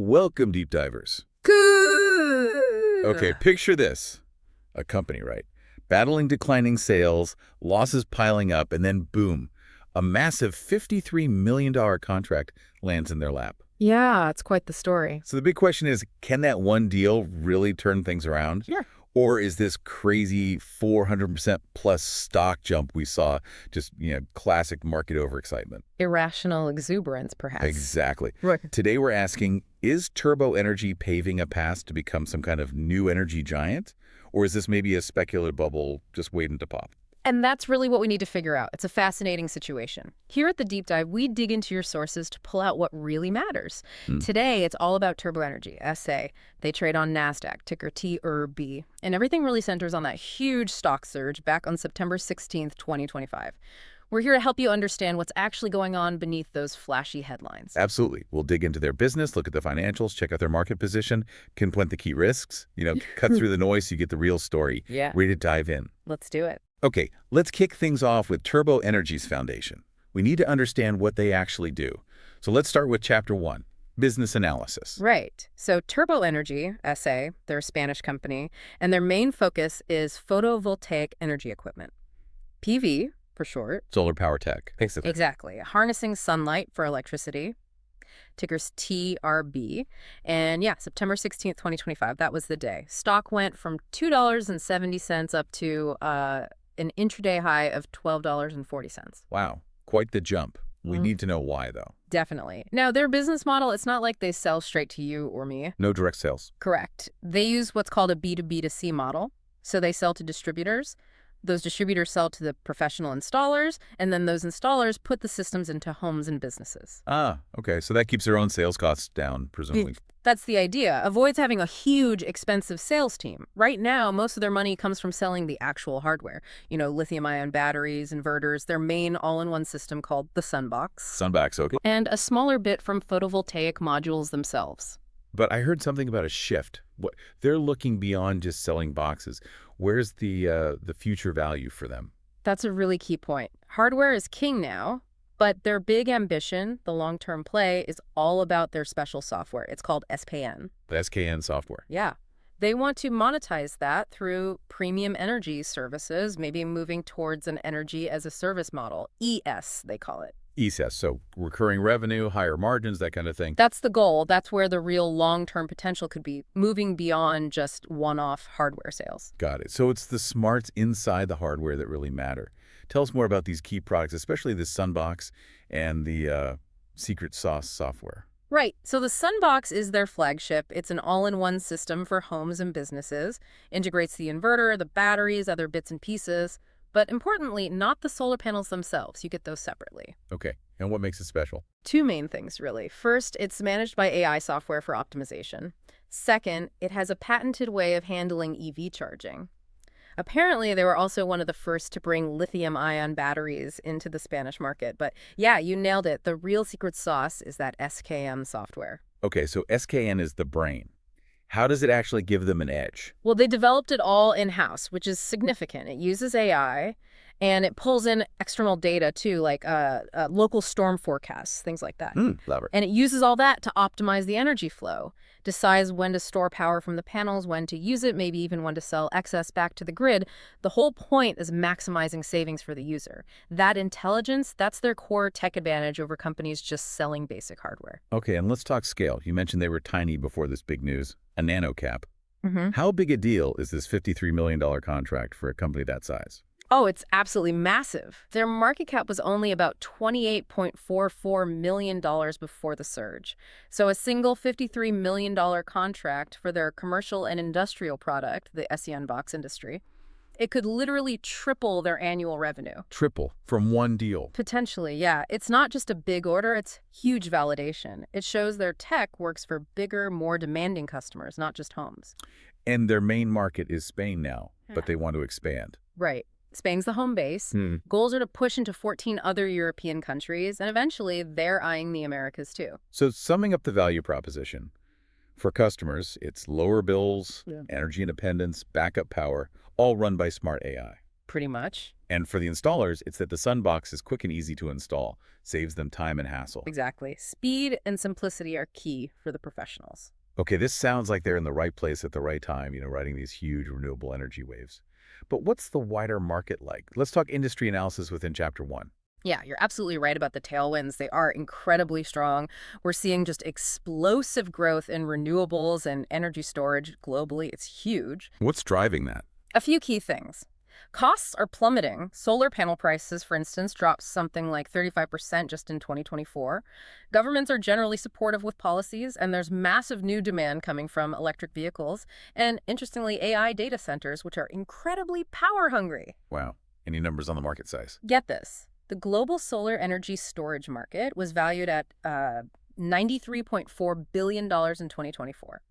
Welcome, deep divers. Okay, Good. picture this. A company, right? Battling declining sales, losses piling up, and then boom, a massive $53 million contract lands in their lap. Yeah, it's quite the story. So the big question is, can that one deal really turn things around? Sure. Or is this crazy 400% plus stock jump we saw just, classic market overexcitement? Irrational exuberance, perhaps. Exactly. Right. Today we're asking, is turbo energy paving a path to become some kind of new energy giant? Or is this maybe a speculative bubble just waiting to pop? And that's really what we need to figure out. It's a fascinating situation. Here at the Deep Dive, we dig into your sources to pull out what really matters. Today, it's all about Turbo Energy, SA. They trade on NASDAQ, ticker TURB. And everything really centers on that huge stock surge back on September 16th, 2025. We're here to help you understand what's actually going on beneath those flashy headlines. Absolutely. We'll dig into their business, look at the financials, check out their market position, pinpoint the key risks, cut through the noise so you get the real story. Yeah. Ready to dive in. Let's do it. Okay, let's kick things off with Turbo Energy's foundation. We need to understand what they actually do. So let's start with Chapter 1, Business Analysis. Right. So Turbo Energy, SA, they're a Spanish company, and their main focus is photovoltaic energy equipment. PV, for short. Solar power tech. Exactly. Harnessing sunlight for electricity. Ticker's TRB. And yeah, September 16th, 2025, that was the day. Stock went from $2.70 up to an intraday high of $12.40. Wow, quite the jump. We need to know why, though. Definitely. Now, their business model, it's not like they sell straight to you or me. No direct sales. Correct. They use what's called a B2B2C model. So they sell to distributors. Those distributors sell to the professional installers, and then those installers put the systems into homes and businesses. Ah, okay. So that keeps their own sales costs down, presumably. That's the idea. Avoids having a huge, expensive sales team. Right now, most of their money comes from selling the actual hardware. Lithium-ion batteries, inverters, their main all-in-one system called the Sunbox. Sunbox, okay. And a smaller bit from photovoltaic modules themselves. But I heard something about a shift. They're looking beyond just selling boxes. Where's the future value for them? That's a really key point. Hardware is king now, but their big ambition, the long-term play, is all about their special software. It's called SKN. The SKN software. Yeah. They want to monetize that through premium energy services, maybe moving towards an energy as a service model. ES, they call it. ESS, so recurring revenue, higher margins, that kind of thing. That's the goal. That's where the real long-term potential could be, moving beyond just one-off hardware sales. Got it. So it's the smarts inside the hardware that really matter. Tell us more about these key products, especially the Sunbox and the secret sauce software. Right. So the Sunbox is their flagship. It's an all-in-one system for homes and businesses. Integrates the inverter, the batteries, other bits and pieces. But importantly, not the solar panels themselves. You get those separately. Okay. And what makes it special? Two main things, really. First, it's managed by AI software for optimization. Second, it has a patented way of handling EV charging. Apparently, they were also one of the first to bring lithium-ion batteries into the Spanish market. But yeah, you nailed it. The real secret sauce is that SKM software. Okay, so SKN is the brain. How does it actually give them an edge? Well, they developed it all in-house, which is significant. It uses AI, and it pulls in external data, too, like local storm forecasts, things like that. Clever. And it uses all that to optimize the energy flow, decides when to store power from the panels, when to use it, maybe even when to sell excess back to the grid. The whole point is maximizing savings for the user. That intelligence, that's their core tech advantage over companies just selling basic hardware. Okay, and let's talk scale. You mentioned they were tiny before this big news, a nano cap. How big a deal is this $53 million contract for a company that size? Oh, it's absolutely massive. Their market cap was only about $28.44 million before the surge. So a single $53 million contract for their commercial and industrial product, the Sunbox industry, it could literally triple their annual revenue. Triple from one deal. Potentially, yeah. It's not just a big order, it's huge validation. It shows their tech works for bigger, more demanding customers, not just homes. And their main market is Spain now, but they want to expand. Right. Spain's the home base. Goals are to push into 14 other European countries, and eventually they're eyeing the Americas too. So summing up the value proposition, for customers, it's lower bills, energy independence, backup power, all run by smart AI. Pretty much. And for the installers, it's that the Sunbox is quick and easy to install, saves them time and hassle. Exactly. Speed and simplicity are key for the professionals. Okay, this sounds like they're in the right place at the right time, riding these huge renewable energy waves. But what's the wider market like? Let's talk industry analysis within Chapter 1. Yeah, you're absolutely right about the tailwinds. They are incredibly strong. We're seeing just explosive growth in renewables and energy storage globally. It's huge. What's driving that? A few key things. Costs are plummeting. Solar panel prices, for instance, dropped something like 35% just in 2024. Governments are generally supportive with policies, and there's massive new demand coming from electric vehicles and, interestingly, AI data centers, which are incredibly power hungry. Wow. Any numbers on the market size? Get this. The global solar energy storage market was valued at $93.4 billion in 2024.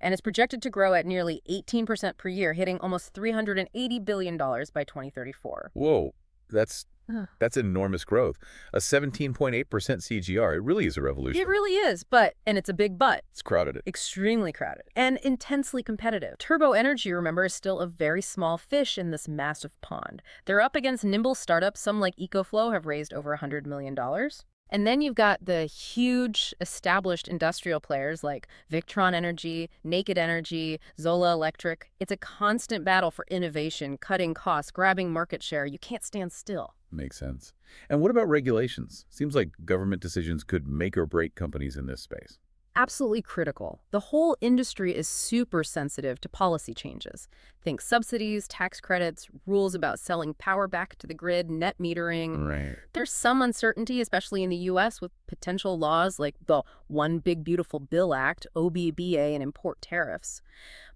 And it's projected to grow at nearly 18% per year, hitting almost $380 billion by 2034. Whoa, that's enormous growth. A 17.8% CGR. It really is a revolution. It really is, and it's a big but. It's crowded. Extremely crowded and intensely competitive. Turbo Energy, remember, is still a very small fish in this massive pond. They're up against nimble startups. Some like EcoFlow have raised over $100 million. And then you've got the huge established industrial players like Victron Energy, Naked Energy, Zola Electric. It's a constant battle for innovation, cutting costs, grabbing market share. You can't stand still. Makes sense. And what about regulations? Seems like government decisions could make or break companies in this space. Absolutely critical. The whole industry is super sensitive to policy changes. Think subsidies, tax credits, rules about selling power back to the grid, net metering. Right. There's some uncertainty, especially in the U.S., with potential laws like the One Big Beautiful Bill Act, OBBA, and import tariffs.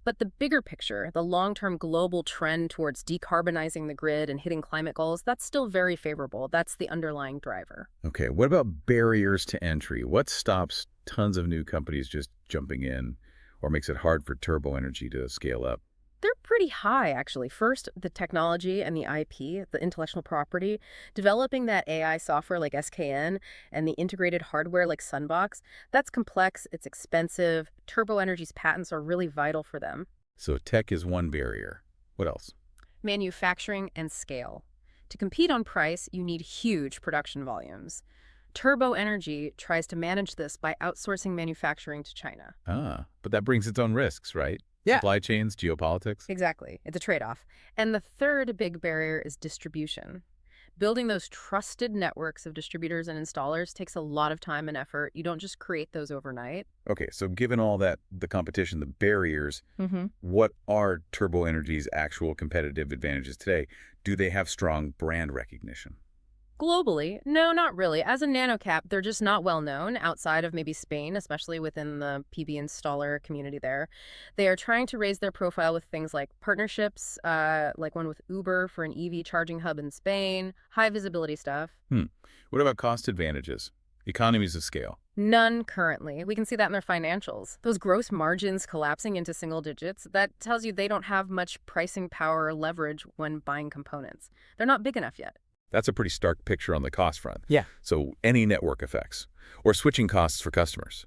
But the bigger picture, the long-term global trend towards decarbonizing the grid and hitting climate goals, that's still very favorable. That's the underlying driver. Okay, what about barriers to entry? What stops tons of new companies just jumping in or makes it hard for Turbo Energy to scale up? They're pretty high, actually. First, the technology and the IP, the intellectual property. Developing that AI software like SKN and the integrated hardware like Sunbox, that's complex, it's expensive. Turbo Energy's patents are really vital for them. So tech is one barrier. What else? Manufacturing and scale. To compete on price, you need huge production volumes. Turbo Energy tries to manage this by outsourcing manufacturing to China. But that brings its own risks, right? Yeah. Supply chains, geopolitics. Exactly. It's a trade-off. And the third big barrier is distribution. Building those trusted networks of distributors and installers takes a lot of time and effort. You don't just create those overnight. Okay, so given all that, the competition, the barriers, what are Turbo Energy's actual competitive advantages today? Do they have strong brand recognition? Globally, no, not really. As a nanocap, they're just not well known outside of maybe Spain, especially within the PV installer community there. They are trying to raise their profile with things like partnerships, like one with Uber for an EV charging hub in Spain, high visibility stuff. What about cost advantages? Economies of scale? None currently. We can see that in their financials. Those gross margins collapsing into single digits, that tells you they don't have much pricing power or leverage when buying components. They're not big enough yet. That's a pretty stark picture on the cost front. Yeah. So any network effects or switching costs for customers?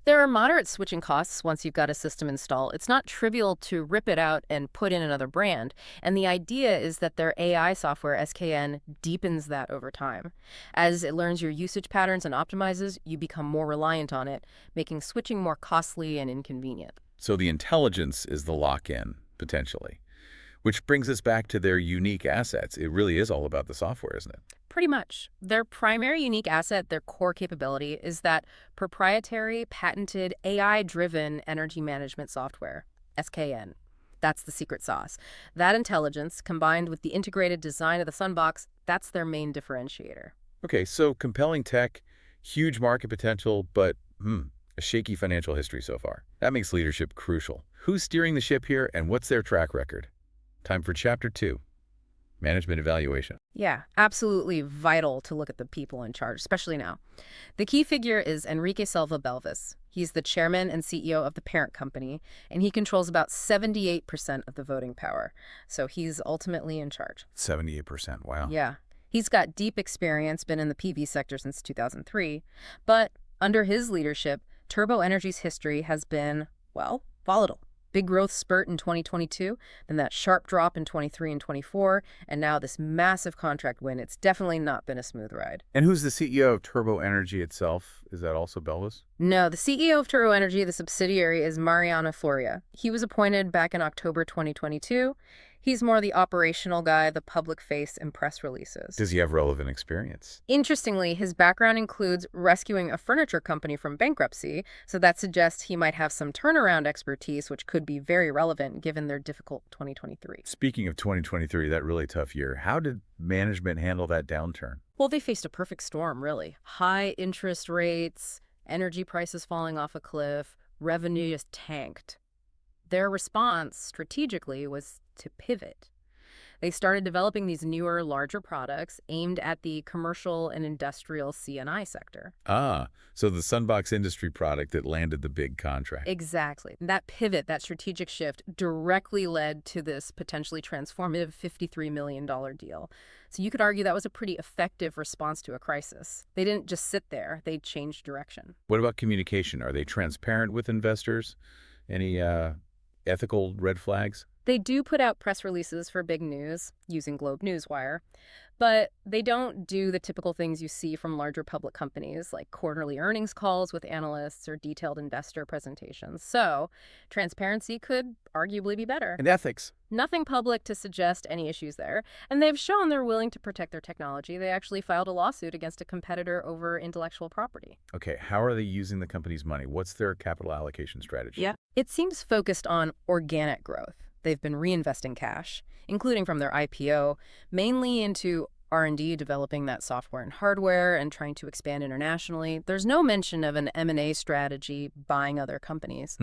There are moderate switching costs once you've got a system installed. It's not trivial to rip it out and put in another brand. And the idea is that their AI software, SKN, deepens that over time. As it learns your usage patterns and optimizes, you become more reliant on it, making switching more costly and inconvenient. So the intelligence is the lock-in, potentially. Which brings us back to their unique assets. It really is all about the software, isn't it? Pretty much. Their primary unique asset, their core capability, is that proprietary, patented, AI-driven energy management software, SKN. That's the secret sauce. That intelligence, combined with the integrated design of the Sunbox, that's their main differentiator. Okay, so compelling tech, huge market potential, but a shaky financial history so far. That makes leadership crucial. Who's steering the ship here, and what's their track record? Time for Chapter 2, Management Evaluation. Yeah, absolutely vital to look at the people in charge, especially now. The key figure is Enrique Silva Belvis. He's the chairman and CEO of the parent company, and he controls about 78% of the voting power. So he's ultimately in charge. 78%, wow. Yeah. He's got deep experience, been in the PV sector since 2003. But under his leadership, Turbo Energy's history has been, well, volatile. Big growth spurt in 2022, then that sharp drop in 23 and 24, and now this massive contract win. It's definitely not been a smooth ride. And who's the CEO of Turbo Energy itself? Is that also Belvis? No, the CEO of Turbo Energy, the subsidiary, is Mariano Floria. He was appointed back in October 2022. He's more the operational guy, the public face in press releases. Does he have relevant experience? Interestingly, his background includes rescuing a furniture company from bankruptcy, so that suggests he might have some turnaround expertise, which could be very relevant given their difficult 2023. Speaking of 2023, that really tough year, how did management handle that downturn? Well, they faced a perfect storm, really. High interest rates, energy prices falling off a cliff, revenue just tanked. Their response, strategically, was to pivot. They started developing these newer, larger products aimed at the commercial and industrial C&I sector. Ah, so the Sunbox industry product that landed the big contract. Exactly. That pivot, that strategic shift, directly led to this potentially transformative $53 million deal. So you could argue that was a pretty effective response to a crisis. They didn't just sit there, they changed direction. What about communication? Are they transparent with investors? Any ethical red flags? They do put out press releases for big news using Globe Newswire, but they don't do the typical things you see from larger public companies like quarterly earnings calls with analysts or detailed investor presentations. So transparency could arguably be better. And ethics? Nothing public to suggest any issues there, and they've shown they're willing to protect their technology. They actually filed a lawsuit against a competitor over intellectual property. Okay, how are they using the company's money? What's their capital allocation strategy? Yeah, it seems focused on organic growth. They've been reinvesting cash, including from their IPO, mainly into R&D, developing that software and hardware, and trying to expand internationally. There's no mention of an M&A strategy, buying other companies.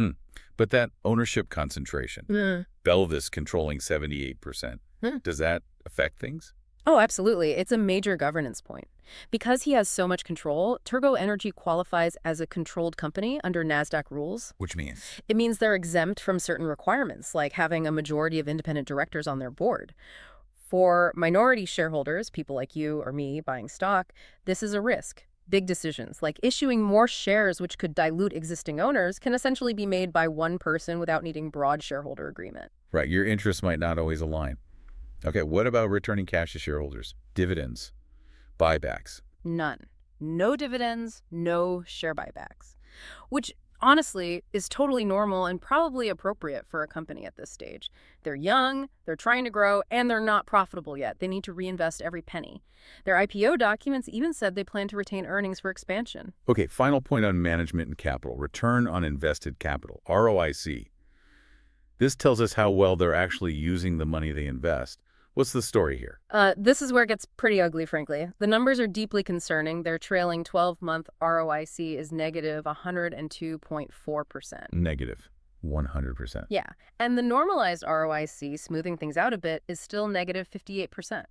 But that ownership concentration, Belvis controlling 78%, does that affect things? Oh, absolutely. It's a major governance point. Because he has so much control, Turbo Energy qualifies as a controlled company under NASDAQ rules. Which means? It means they're exempt from certain requirements, like having a majority of independent directors on their board. For minority shareholders, people like you or me buying stock, this is a risk. Big decisions, like issuing more shares which could dilute existing owners, can essentially be made by one person without needing broad shareholder agreement. Right, your interests might not always align. Okay, what about returning cash to shareholders? Dividends? Buybacks? None. No dividends, no share buybacks. Which, honestly, is totally normal and probably appropriate for a company at this stage. They're young, they're trying to grow, and they're not profitable yet. They need to reinvest every penny. Their IPO documents even said they plan to retain earnings for expansion. Okay, final point on management and capital. Return on invested capital, ROIC. This tells us how well they're actually using the money they invest. What's the story here? This is where it gets pretty ugly, frankly. The numbers are deeply concerning. Their trailing 12-month ROIC is negative 102.4%. Negative 100%. Yeah, and the normalized ROIC, smoothing things out a bit, is still negative 58%.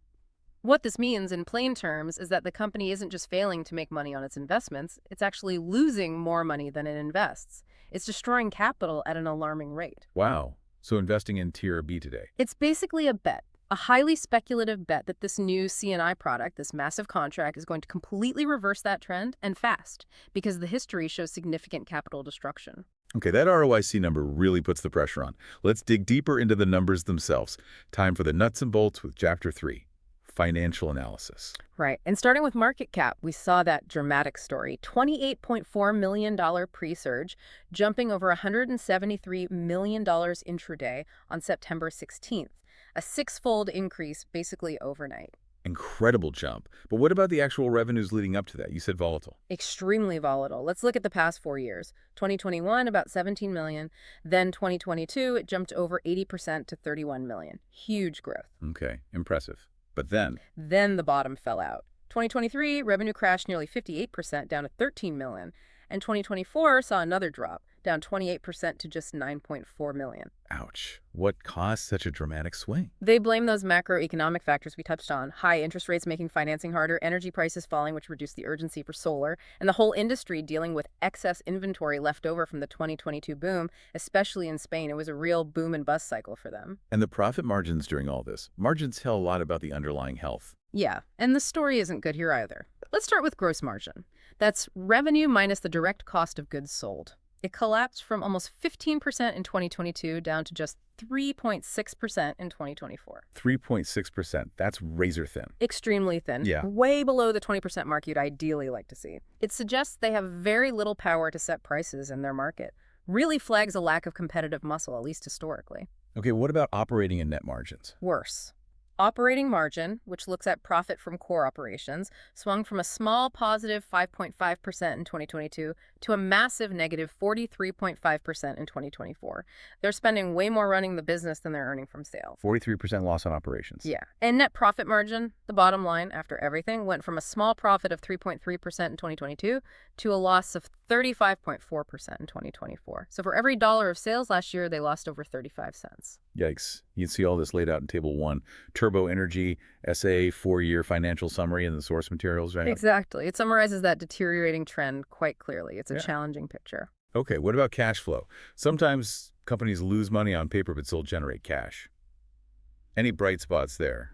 What this means in plain terms is that the company isn't just failing to make money on its investments, it's actually losing more money than it invests. It's destroying capital at an alarming rate. Wow. So investing in TURB today? It's basically a bet. A highly speculative bet that this new C&I product, this massive contract, is going to completely reverse that trend, and fast, because the history shows significant capital destruction. Okay, that ROIC number really puts the pressure on. Let's dig deeper into the numbers themselves. Time for the nuts and bolts with Chapter 3, Financial Analysis. Right, and starting with market cap, we saw that dramatic story. $28.4 million pre-surge, jumping over $173 million intraday on September 16th. A six-fold increase basically overnight. Incredible jump. But what about the actual revenues leading up to that? You said volatile. Extremely volatile. Let's look at the past 4 years. 2021, about $17 million. Then 2022, it jumped over 80% to $31 million. Huge growth. Okay, impressive. But then? Then the bottom fell out. 2023, revenue crashed nearly 58%, down to $13 million. And 2024 saw another drop, down 28% to just $9.4 million. Ouch. What caused such a dramatic swing? They blame those macroeconomic factors we touched on. High interest rates making financing harder, energy prices falling, which reduced the urgency for solar, and the whole industry dealing with excess inventory left over from the 2022 boom, especially in Spain. It was a real boom and bust cycle for them. And the profit margins during all this. Margins tell a lot about the underlying health. Yeah, and the story isn't good here either. Let's start with gross margin. That's revenue minus the direct cost of goods sold. It collapsed from almost 15% in 2022 down to just 3.6% in 2024. 3.6%. That's razor thin. Extremely thin. Yeah. Way below the 20% mark you'd ideally like to see. It suggests they have very little power to set prices in their market. Really flags a lack of competitive muscle, at least historically. Okay, what about operating and net margins? Worse. Operating margin, which looks at profit from core operations, swung from a small positive 5.5% in 2022 to a massive negative 43.5% in 2024. They're spending way more running the business than they're earning from sales. 43% loss on operations. Yeah. And net profit margin, the bottom line after everything, went from a small profit of 3.3% in 2022 to a loss of 35.4% in 2024. So for every dollar of sales last year, they lost over 35 cents. Yikes. You can see all this laid out in Table 1. Turbo Energy, SA, 4-year financial summary in the source materials, right? Exactly. It summarizes that deteriorating trend quite clearly. It's a challenging picture. Okay, what about cash flow? Sometimes companies lose money on paper but still generate cash. Any bright spots there?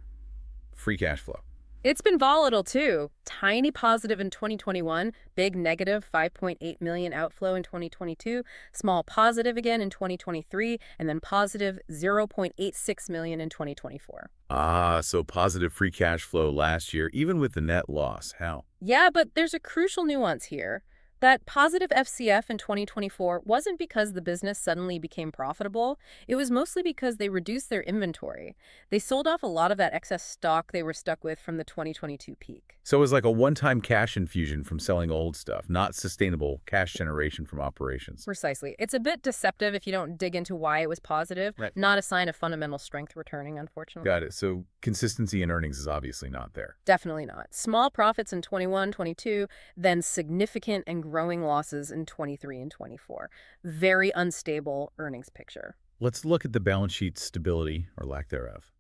Free cash flow. It's been volatile, too. Tiny positive in 2021, big negative 5.8 million outflow in 2022, small positive again in 2023, and then positive 0.86 million in 2024. Ah, so positive free cash flow last year, even with the net loss. How? Yeah, but there's a crucial nuance here. That positive FCF in 2024 wasn't because the business suddenly became profitable. It was mostly because they reduced their inventory. They sold off a lot of that excess stock they were stuck with from the 2022 peak. So it was like a one-time cash infusion from selling old stuff, not sustainable cash generation from operations. Precisely. It's a bit deceptive if you don't dig into why it was positive. Right. Not a sign of fundamental strength returning, unfortunately. Got it. So consistency in earnings is obviously not there. Definitely not. Small profits in 21, 22, then significant and growing losses in 23 and 24. Very unstable earnings picture. Let's look at the balance sheet stability, or lack thereof.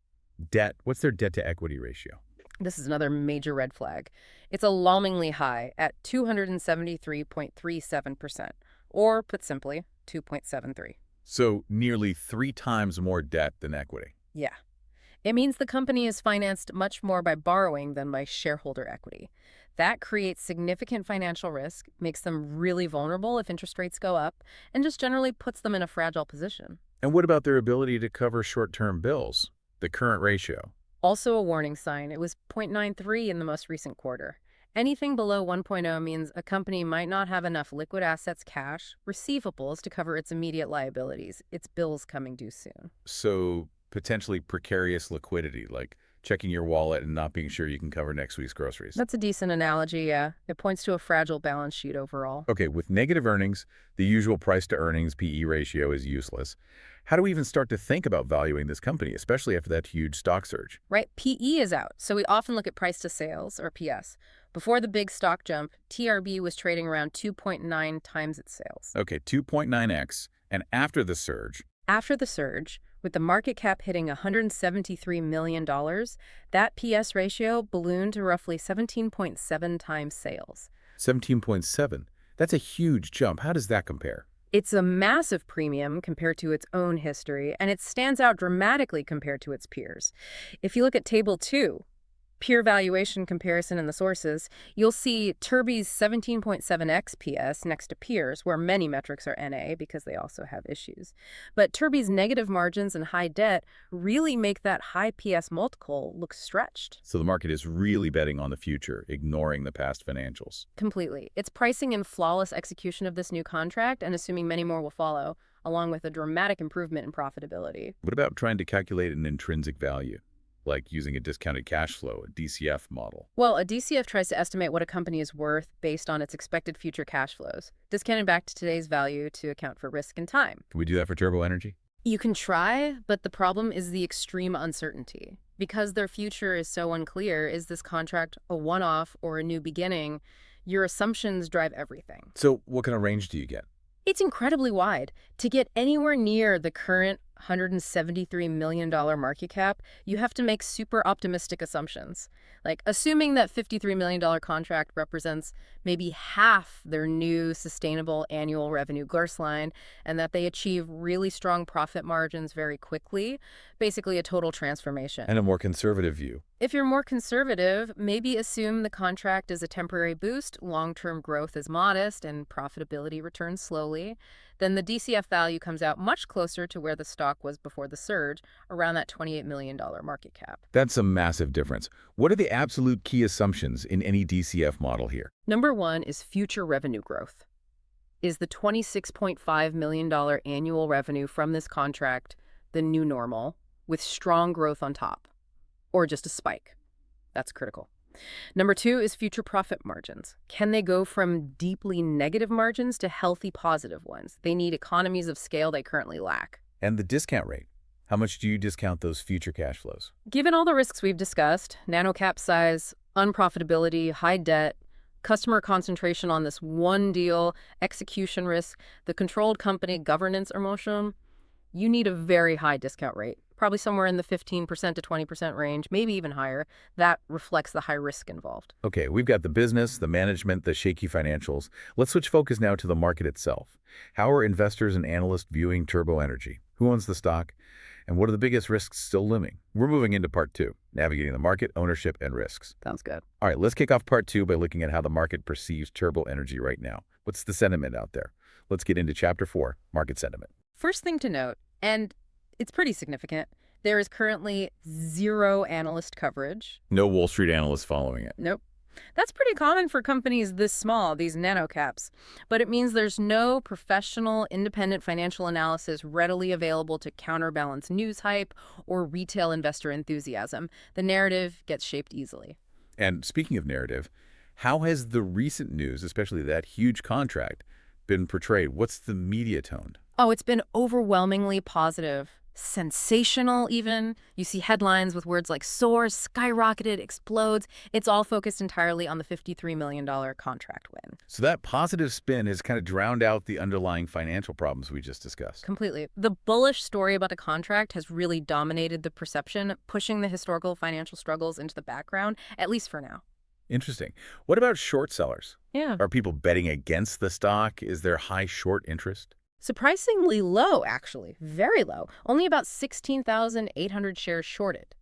Debt. What's their debt-to-equity ratio? This is another major red flag. It's alarmingly high at 273.37%, or put simply, 2.73. So nearly 3 times more debt than equity. Yeah. It means the company is financed much more by borrowing than by shareholder equity. That creates significant financial risk, makes them really vulnerable if interest rates go up, and just generally puts them in a fragile position. And what about their ability to cover short-term bills? The current ratio. Also a warning sign, it was 0.93 in the most recent quarter. Anything below 1.0 means a company might not have enough liquid assets, cash, receivables to cover its immediate liabilities, its bills coming due soon. So potentially precarious liquidity, like checking your wallet and not being sure you can cover next week's groceries. That's a decent analogy, yeah. It points to a fragile balance sheet overall. Okay, with negative earnings, the usual price-to-earnings PE ratio is useless. How do we even start to think about valuing this company, especially after that huge stock surge? Right, PE is out, so we often look at price to sales, or PS. Before the big stock jump, TRB was trading around 2.9 times its sales. Okay, 2.9x, and after the surge, After the surge, with the market cap hitting $173 million, that PS ratio ballooned to roughly 17.7 times sales. 17.7. That's a huge jump. How does that compare? It's a massive premium compared to its own history, and it stands out dramatically compared to its peers. If you look at Table 2, peer valuation comparison in the sources, you'll see TURB's 17.7x PS next to peers, where many metrics are NA because they also have issues. But TURB's negative margins and high debt really make that high PS multiple look stretched. So the market is really betting on the future, ignoring the past financials. Completely. It's pricing in flawless execution of this new contract and assuming many more will follow, along with a dramatic improvement in profitability. What about trying to calculate an intrinsic value, like using a discounted cash flow, a DCF model? Well, a DCF tries to estimate what a company is worth based on its expected future cash flows, discounted back to today's value to account for risk and time. Can we do that for Turbo Energy? You can try, but the problem is the extreme uncertainty. Because their future is so unclear, is this contract a one-off or a new beginning? Your assumptions drive everything. So what kind of range do you get? It's incredibly wide. To get anywhere near the current $173 million market cap, you have to make super optimistic assumptions. Like, assuming that $53 million contract represents maybe half their new sustainable annual revenue line, and that they achieve really strong profit margins very quickly, basically a total transformation. And a more conservative view. If you're more conservative, maybe assume the contract is a temporary boost, long-term growth is modest, and profitability returns slowly. Then the DCF value comes out much closer to where the stock was before the surge, around that $28 million market cap. That's a massive difference. What are the absolute key assumptions in any DCF model here? Number one is future revenue growth. Is the $26.5 million annual revenue from this contract the new normal, with strong growth on top? Or just a spike? That's critical. Number two is future profit margins. Can they go from deeply negative margins to healthy positive ones? They need economies of scale they currently lack. And the discount rate. How much do you discount those future cash flows? Given all the risks we've discussed, nanocap size, unprofitability, high debt, customer concentration on this one deal, execution risk, the controlled company governance emotion, you need a very high discount rate, probably somewhere in the 15% to 20% range, maybe even higher. That reflects the high risk involved. Okay, we've got the business, the management, the shaky financials. Let's switch focus now to the market itself. How are investors and analysts viewing Turbo Energy? Who owns the stock? And what are the biggest risks still looming? We're moving into part two, navigating the market, ownership, and risks. Sounds good. All right, let's kick off part two by looking at how the market perceives Turbo Energy right now. What's the sentiment out there? Let's get into chapter 4, market sentiment. First thing to note, and it's pretty significant, there is currently zero analyst coverage. No Wall Street analysts following it. Nope. That's pretty common for companies this small, these nanocaps. But it means there's no professional, independent financial analysis readily available to counterbalance news hype or retail investor enthusiasm. The narrative gets shaped easily. And speaking of narrative, how has the recent news, especially that huge contract, been portrayed? What's the media tone? Oh, it's been overwhelmingly positive. Sensational, even. You see headlines with words like soars, skyrocketed, explodes. It's all focused entirely on the $53 million contract win. So that positive spin has kind of drowned out the underlying financial problems we just discussed. Completely. The bullish story about the contract has really dominated the perception, pushing the historical financial struggles into the background, at least for now. Interesting. What about short sellers? Yeah. Are people betting against the stock? Is there high short interest? Surprisingly low, actually. Very low. Only about 16,800 shares shorted.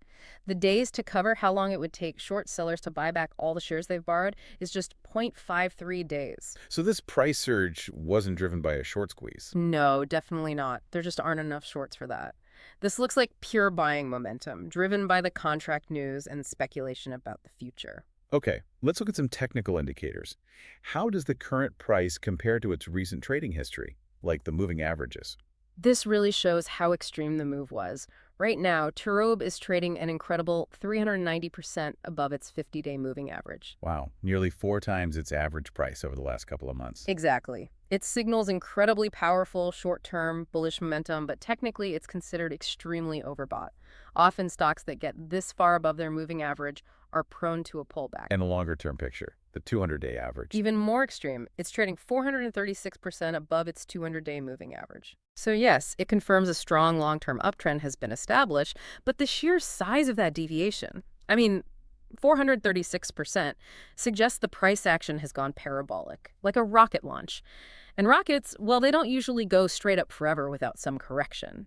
The days to cover how long it would take short sellers to buy back all the shares they've borrowed is just 0.53 days. So this price surge wasn't driven by a short squeeze. No, definitely not. There just aren't enough shorts for that. This looks like pure buying momentum, driven by the contract news and speculation about the future. Okay, let's look at some technical indicators. How does the current price compare to its recent trading history, like the moving averages? This really shows how extreme the move was. Right now, TURB is trading an incredible 390% above its 50-day moving average. Wow, nearly 4 times its average price over the last couple of months. Exactly. It signals incredibly powerful short-term bullish momentum, but technically it's considered extremely overbought. Often stocks that get this far above their moving average are prone to a pullback. And a longer-term picture, the 200-day average. Even more extreme, it's trading 436% above its 200-day moving average. So yes, it confirms a strong long-term uptrend has been established, but the sheer size of that deviation, 436%, suggests the price action has gone parabolic, like a rocket launch. And rockets, well, they don't usually go straight up forever without some correction.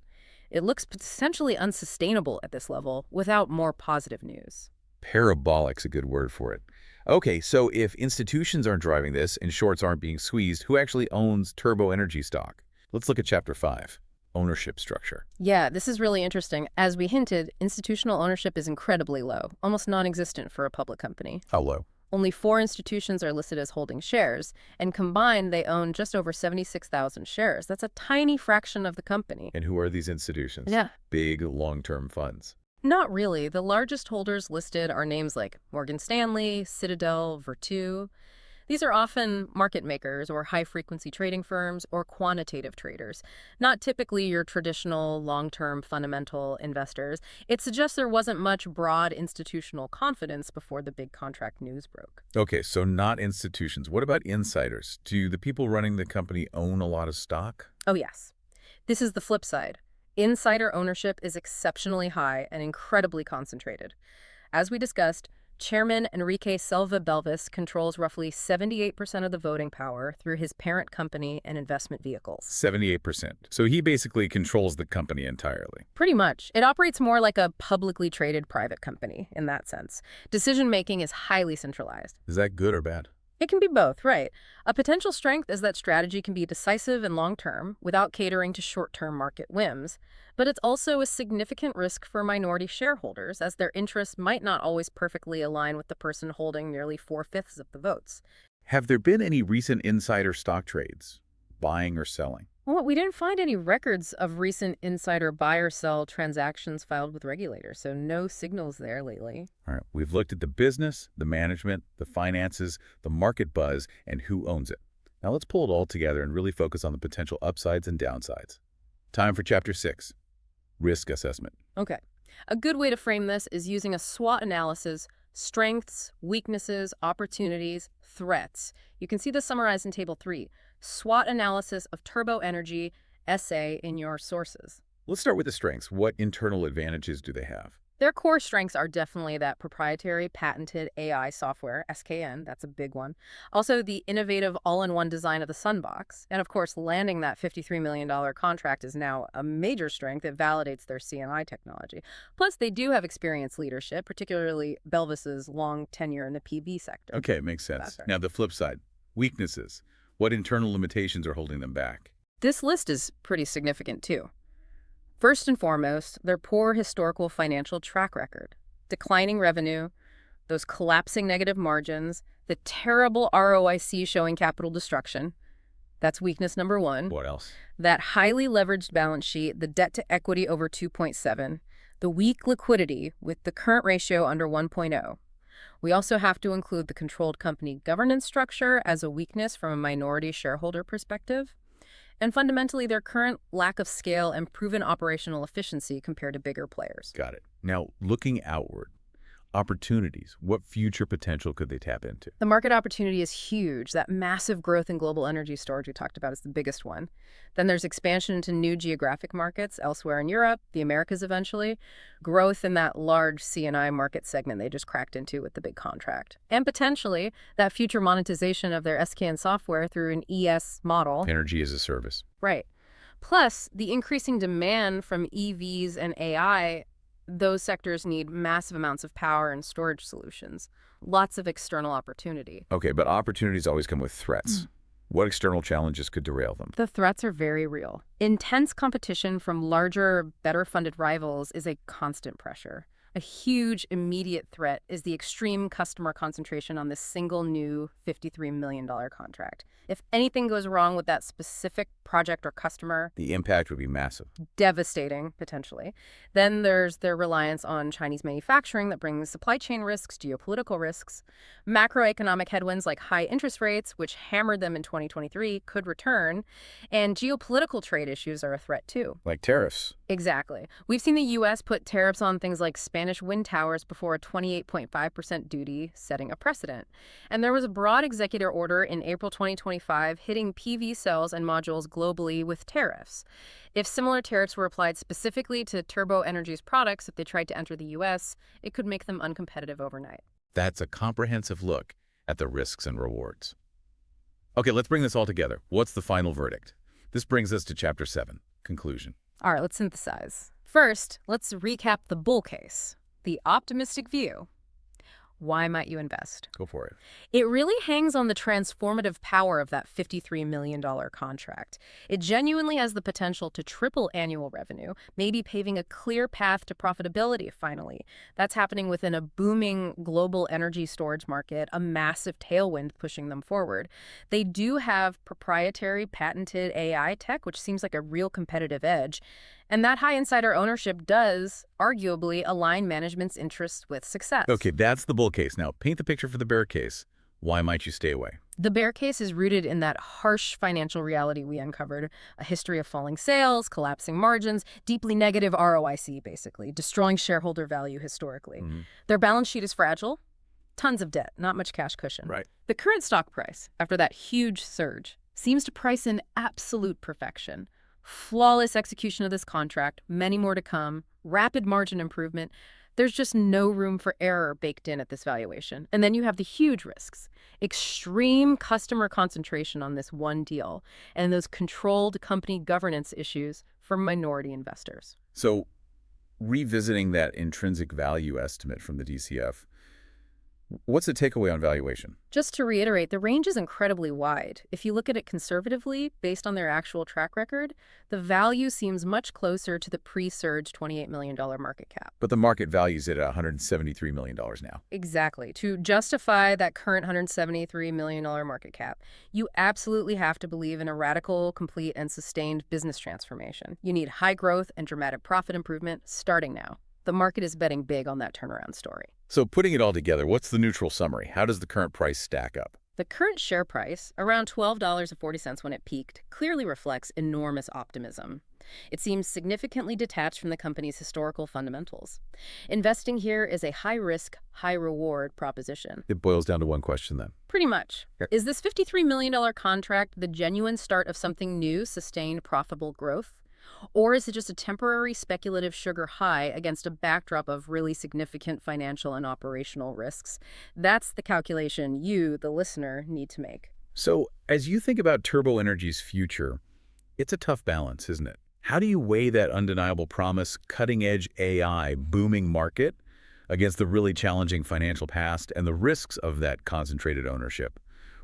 It looks potentially unsustainable at this level without more positive news. Parabolic's a good word for it. Okay, so if institutions aren't driving this and shorts aren't being squeezed, who actually owns Turbo Energy stock? Let's look at Chapter 5, ownership structure. Yeah, this is really interesting. As we hinted, institutional ownership is incredibly low, almost non-existent for a public company. How low? Only 4 institutions are listed as holding shares, and combined they own just over 76,000 shares. That's a tiny fraction of the company. And who are these institutions? Yeah. Big long-term funds. Not really. The largest holders listed are names like Morgan Stanley, Citadel, Virtu. These are often market makers or high-frequency trading firms or quantitative traders, not typically your traditional long-term fundamental investors. It suggests there wasn't much broad institutional confidence before the big contract news broke. Okay, so not institutions. What about insiders? Do the people running the company own a lot of stock? Oh, yes. This is the flip side. Insider ownership is exceptionally high and incredibly concentrated. As we discussed, Chairman Enrique Silva Belvis controls roughly 78% of the voting power through his parent company and investment vehicles. 78%. So he basically controls the company entirely. Pretty much. It operates more like a publicly traded private company in that sense. Decision-making is highly centralized. Is that good or bad? It can be both, right? A potential strength is that strategy can be decisive and long-term without catering to short-term market whims, but it's also a significant risk for minority shareholders as their interests might not always perfectly align with the person holding nearly 4/5 of the votes. Have there been any recent insider stock trades, buying or selling? Well, we didn't find any records of recent insider buy or sell transactions filed with regulators, so no signals there lately. All right, we've looked at the business, the management, the finances, the market buzz, and who owns it. Now let's pull it all together and really focus on the potential upsides and downsides. Time for Chapter 6, Risk Assessment. Okay. A good way to frame this is using a SWOT analysis: strengths, weaknesses, opportunities, threats. You can see this summarized in Table 3. SWOT analysis of Turbo Energy SA in your sources. Let's start with the strengths. What internal advantages do they have? Their core strengths are definitely that proprietary patented AI software, SKN, that's a big one. Also, the innovative all-in-one design of the Sunbox. And of course, landing that $53 million contract is now a major strength. It validates their CNI technology. Plus, they do have experienced leadership, particularly Belvis's long tenure in the PV sector. Okay, makes sense. That's right. Now the flip side, weaknesses. What internal limitations are holding them back? This list is pretty significant, too. First and foremost, their poor historical financial track record, declining revenue, those collapsing negative margins, the terrible ROIC showing capital destruction. That's weakness number one. What else? That highly leveraged balance sheet, the debt to equity over 2.7, the weak liquidity with the current ratio under 1.0. We also have to include the controlled company governance structure as a weakness from a minority shareholder perspective. And fundamentally, their current lack of scale and proven operational efficiency compared to bigger players. Got it. Now, looking outward, opportunities. What future potential could they tap into? The market opportunity is huge. That massive growth in global energy storage we talked about is the biggest one. Then there's expansion into new geographic markets elsewhere in Europe, the Americas eventually, growth in that large CNI market segment they just cracked into with the big contract. And potentially that future monetization of their SKN software through an ES model. Energy as a service. Right. Plus, the increasing demand from EVs and AI. Those sectors need massive amounts of power and storage solutions. Lots of external opportunity. Okay, but opportunities always come with threats. What external challenges could derail them? The threats are very real. Intense competition from larger, better-funded rivals is a constant pressure. A huge immediate threat is the extreme customer concentration on this single new $53 million contract. If anything goes wrong with that specific project or customer, The impact would be massive. devastating, potentially. Then there's their reliance on Chinese manufacturing that brings supply chain risks, geopolitical risks. Macroeconomic headwinds like high interest rates, which hammered them in 2023, could return. And geopolitical trade issues are a threat, too. Like tariffs. Exactly. We've seen the U.S. put tariffs on things like Spanish wind towers before a 28.5% duty, setting a precedent. And there was a broad executive order in April 2025 hitting PV cells and modules globally with tariffs. If similar tariffs were applied specifically to Turbo Energy's products if they tried to enter the U.S., it could make them uncompetitive overnight. That's a comprehensive look at the risks and rewards. Okay, let's bring this all together. What's the final verdict? This brings us to Chapter 7, Conclusion. All right, let's synthesize. First, let's recap the bull case, the optimistic view. Why might you invest? Go for it. It really hangs on the transformative power of that $53 million contract. It genuinely has the potential to triple annual revenue, maybe paving a clear path to profitability finally. That's happening within a booming global energy storage market, a massive tailwind pushing them forward. They do have proprietary patented AI tech, which seems like a real competitive edge. And that high insider ownership does, arguably, align management's interests with success. Okay, that's the bull case. Now, paint the picture for the bear case. Why might you stay away? The bear case is rooted in that harsh financial reality we uncovered, a history of falling sales, collapsing margins, deeply negative ROIC, basically, destroying shareholder value historically. Their balance sheet is fragile, tons of debt, not much cash cushion. Right. The current stock price, after that huge surge, seems to price in absolute perfection. Flawless execution of this contract, many more to come, rapid margin improvement. There's just no room for error baked in at this valuation. And then you have the huge risks. Extreme customer concentration on this one deal, and those controlled company governance issues for minority investors. So, revisiting that intrinsic value estimate from the DCF, what's the takeaway on valuation? Just to reiterate, the range is incredibly wide. If you look at it conservatively, based on their actual track record, the value seems much closer to the pre-surge $28 million market cap. But the market values it at $173 million now. Exactly. To justify that current $173 million market cap, you absolutely have to believe in a radical, complete, and sustained business transformation. You need high growth and dramatic profit improvement starting now. The market is betting big on that turnaround story. So putting it all together, what's the neutral summary? How does the current price stack up? The current share price, around $12.40 when it peaked, clearly reflects enormous optimism. It seems significantly detached from the company's historical fundamentals. Investing here is a high-risk, high-reward proposition. It boils down to one question then. Pretty much. Yeah. Is this $53 million contract the genuine start of something new, sustained, profitable growth? Or is it just a temporary speculative sugar high against a backdrop of really significant financial and operational risks? That's the calculation you, the listener, need to make. So as you think about Turbo Energy's future, it's a tough balance, isn't it? How do you weigh that undeniable promise, cutting-edge AI, booming market against the really challenging financial past and the risks of that concentrated ownership?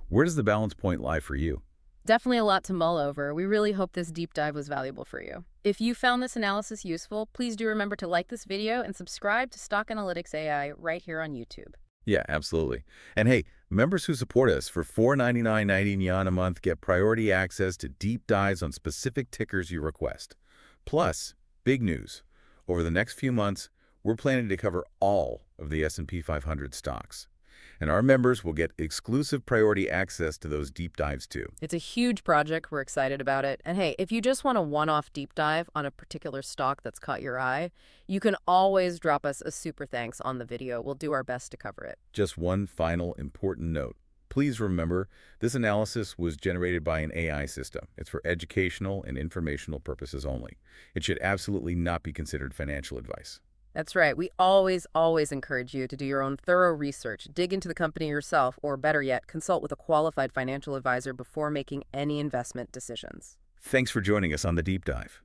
Where does the balance point lie for you? Definitely a lot to mull over. We really hope this deep dive was valuable for you. If you found this analysis useful, please do remember to like this video and subscribe to Stock Analytics AI right here on YouTube. Yeah, absolutely. And hey, members who support us for $4.99.90 yuan a month get priority access to deep dives on specific tickers you request. Plus, big news. Over the next few months, we're planning to cover all of the S&P 500 stocks. And our members will get exclusive priority access to those deep dives too. It's a huge project. We're excited about it. And hey, if you just want a one-off deep dive on a particular stock that's caught your eye, you can always drop us a super thanks on the video. We'll do our best to cover it. Just one final important note. Please remember, this analysis was generated by an AI system. It's for educational and informational purposes only. It should absolutely not be considered financial advice. That's right. We always encourage you to do your own thorough research, dig into the company yourself, or better yet, consult with a qualified financial advisor before making any investment decisions. Thanks for joining us on the deep dive.